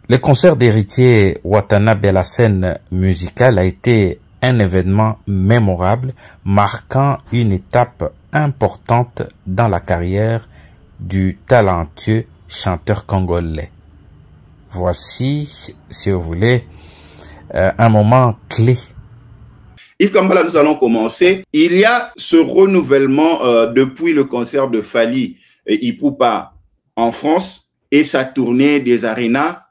Le concert d'Héritier Watanabe à la scène musicale a été un événement mémorable marquant une étape importante dans la carrière du talentueux chanteur congolais. Voici, si vous voulez, un moment clé. Yves Kambala, nous allons commencer. Il y a ce renouvellement depuis le concert de Fally Ipupa en France et sa tournée des arénas.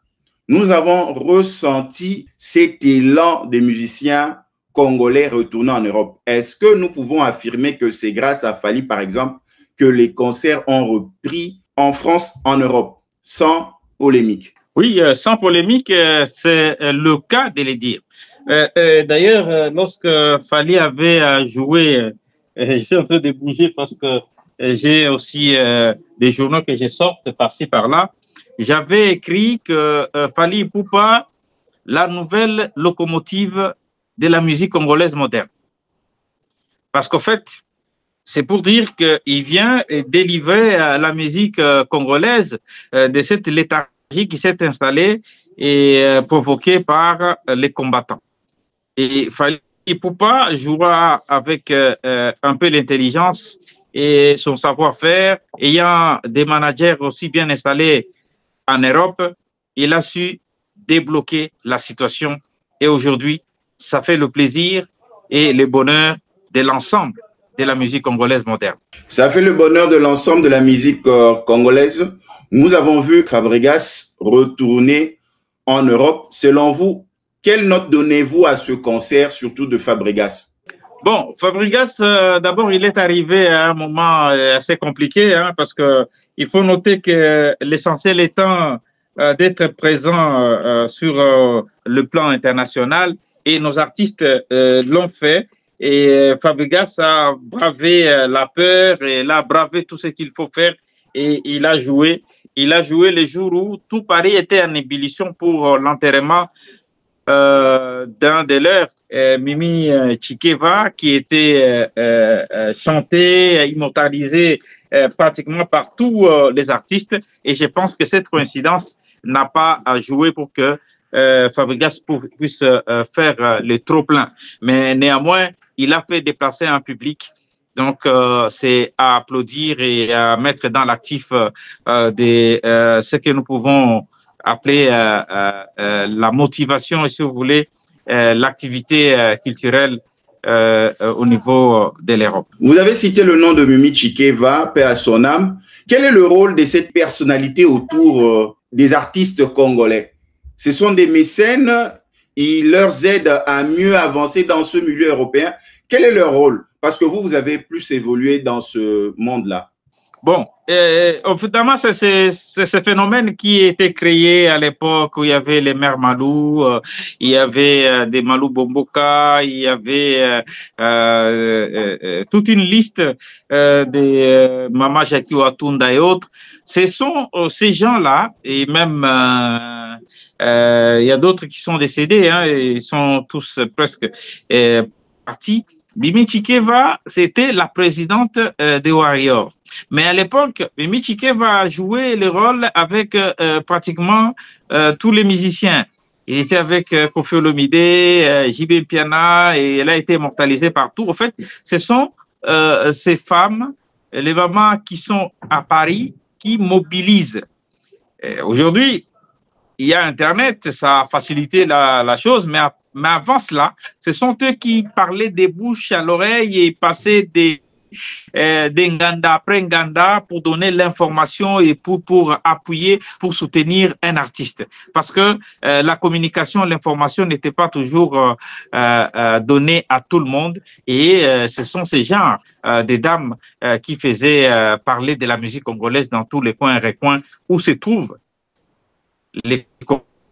Nous avons ressenti cet élan des musiciens congolais retournant en Europe. Est-ce que nous pouvons affirmer que c'est grâce à Fally, par exemple, que les concerts ont repris en France, en Europe, sans polémique? Oui, sans polémique, c'est le cas de le dire. D'ailleurs, lorsque Fally avait joué, je suis en train de bouger parce que j'ai aussi des journaux que je sorte par-ci, par-là. J'avais écrit que Fally Ipupa, la nouvelle locomotive de la musique congolaise moderne. Parce qu'en fait, c'est pour dire qu'il vient délivrer la musique congolaise de cette léthargie qui s'est installée et provoquée par les combattants. Et Fally Ipupa jouera avec un peu l'intelligence et son savoir-faire, ayant des managers aussi bien installés en Europe, il a su débloquer la situation et aujourd'hui, ça fait le plaisir et le bonheur de l'ensemble de la musique congolaise moderne. Ça fait le bonheur de l'ensemble de la musique congolaise. Nous avons vu Fabregas retourner en Europe. Selon vous, quelle note donnez-vous à ce concert, surtout de Fabregas? Bon, Fabregas, d'abord, il est arrivé à un moment assez compliqué, hein, parce que il faut noter que l'essentiel étant d'être présent sur le plan international et nos artistes l'ont fait. Et Fabregas a bravé la peur et il a bravé tout ce qu'il faut faire et il a joué. Il a joué les jours où tout Paris était en ébullition pour l'enterrement d'un de leurs, Mimi Chikeva, qui était chanté, immortalisé pratiquement par tous les artistes. Et je pense que cette coïncidence n'a pas joué pour que Fabregas puisse faire le trop-plein. Mais néanmoins, il a fait déplacer un public. Donc, c'est à applaudir et à mettre dans l'actif de ce que nous pouvons appeler la motivation et, si vous voulez, l'activité culturelle au niveau de l'Europe. Vous avez cité le nom de Mimi Chikeva, paix à son âme. Quel est le rôle de cette personnalité autour des artistes congolais? Ce sont des mécènes, ils leur aident à mieux avancer dans ce milieu européen. Quel est leur rôle? Parce que vous avez plus évolué dans ce monde-là. Bon, évidemment, c'est ce phénomène qui a été créé à l'époque où il y avait les mères Malou, il y avait des Malou Bomboka, il y avait toute une liste de Mama Jackie Watunda et autres. Ce sont ces gens-là, et même il y a d'autres qui sont décédés, hein, ils sont tous presque partis. Mimi Chikeva, c'était la présidente des Warriors. Mais à l'époque, Mimi Chikeva a joué le rôle avec pratiquement tous les musiciens. Il était avec Koffi Olomide, JB Piana, et elle a été immortalisée partout. En fait, ce sont ces femmes, les mamans qui sont à Paris, qui mobilisent. Aujourd'hui, il y a Internet, ça a facilité la chose, mais avant cela, ce sont eux qui parlaient des bouches à l'oreille et passaient des nganda après nganda pour donner l'information et pour appuyer, pour soutenir un artiste. Parce que la communication, l'information n'était pas toujours donnée à tout le monde et ce sont ces genres de dames qui faisaient parler de la musique congolaise dans tous les coins et recoins où se trouvent les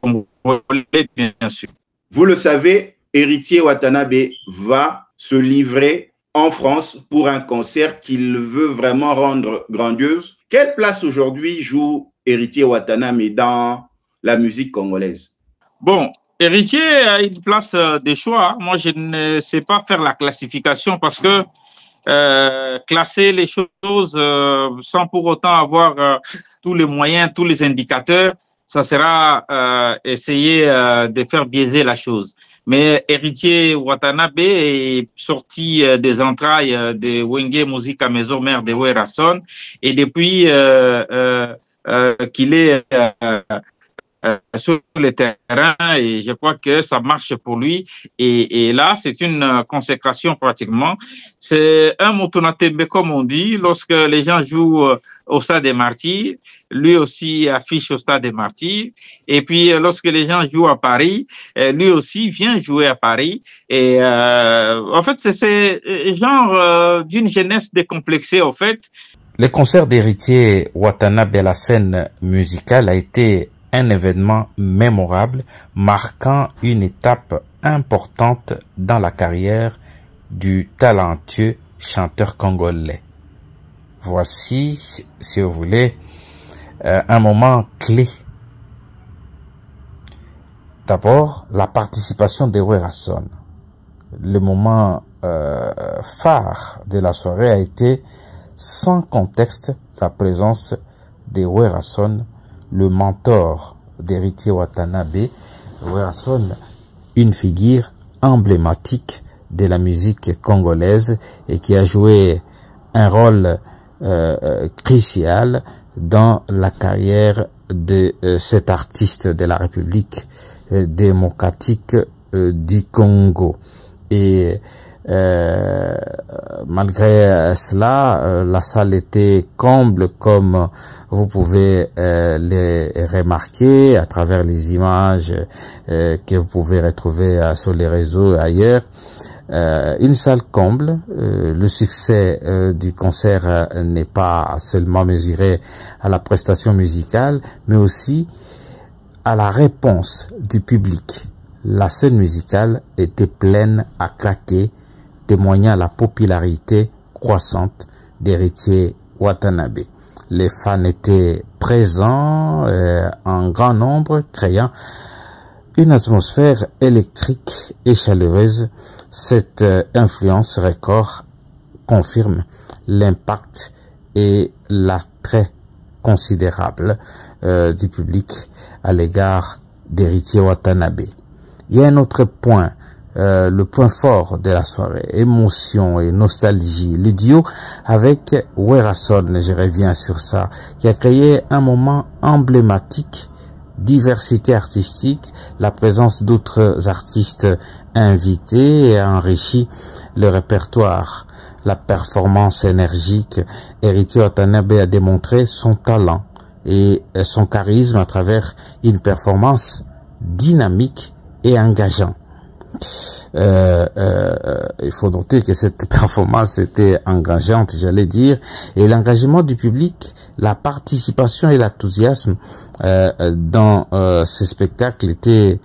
Congolais, bien sûr. Vous le savez, Héritier Watanabe va se livrer en France pour un concert qu'il veut vraiment rendre grandiose. Quelle place aujourd'hui joue Héritier Watanabe dans la musique congolaise? Bon, Héritier a une place de choix. Moi, je ne sais pas faire la classification parce que classer les choses sans pour autant avoir tous les moyens, tous les indicateurs, ça sera essayer de faire biaiser la chose. Mais Héritier Watanabe est sorti des entrailles de Wenge Musica Maison Mère de Werason, et depuis qu'il est sur le terrain, et je crois que ça marche pour lui. Et là, c'est une consécration pratiquement. C'est un Motonatembe, comme on dit, lorsque les gens jouent au Stade des Martyrs, lui aussi affiche au Stade des Martyrs. Et puis, lorsque les gens jouent à Paris, lui aussi vient jouer à Paris. Et en fait, c'est genre d'une jeunesse décomplexée, en fait. Le concert d'Héritier Watanabe à la scène musicale a été un événement mémorable marquant une étape importante dans la carrière du talentueux chanteur congolais. Voici, si vous voulez, un moment clé. D'abord, la participation de Werason. Le moment phare de la soirée a été, sans contexte, la présence de Werason, le mentor d'Héritier Watanabe. Werason, une figure emblématique de la musique congolaise et qui a joué un rôle crucial dans la carrière de cet artiste de la République démocratique du Congo. Et malgré cela, la salle était comble, comme vous pouvez les remarquer à travers les images que vous pouvez retrouver sur les réseaux et ailleurs. Une salle comble. Le succès du concert n'est pas seulement mesuré à la prestation musicale, mais aussi à la réponse du public. La scène musicale était pleine à craquer, témoignant la popularité croissante d'Héritier Watanabe. Les fans étaient présents en grand nombre, créant une atmosphère électrique et chaleureuse. Cette influence record confirme l'impact et l'attrait considérable du public à l'égard d'Héritier Watanabe. Il y a un autre point, le point fort de la soirée, émotion et nostalgie. Le duo avec Werason, je reviens sur ça, qui a créé un moment emblématique, diversité artistique, la présence d'autres artistes invités a enrichi le répertoire. La performance énergique, Héritier Watanabe a démontré son talent et son charisme à travers une performance dynamique et engageante. Il faut noter que cette performance était engageante, j'allais dire, et l'engagement du public, la participation et l'enthousiasme dans ce spectacle était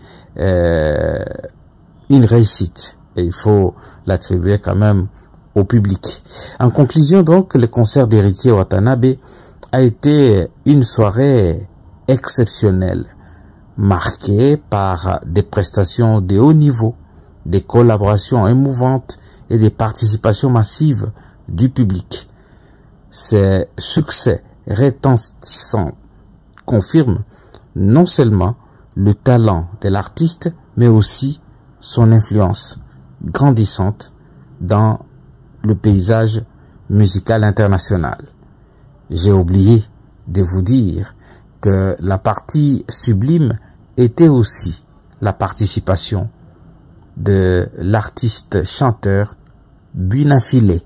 une réussite, et il faut l'attribuer quand même au public. En conclusion, donc, le concert d'Héritier Watanabe a été une soirée exceptionnelle, marquée par des prestations de haut niveau, des collaborations émouvantes et des participations massives du public. Ces succès retentissants confirment non seulement le talent de l'artiste, mais aussi son influence grandissante dans le paysage musical international. J'ai oublié de vous dire que la partie sublime était aussi la participation de l'artiste chanteur Bunafilé.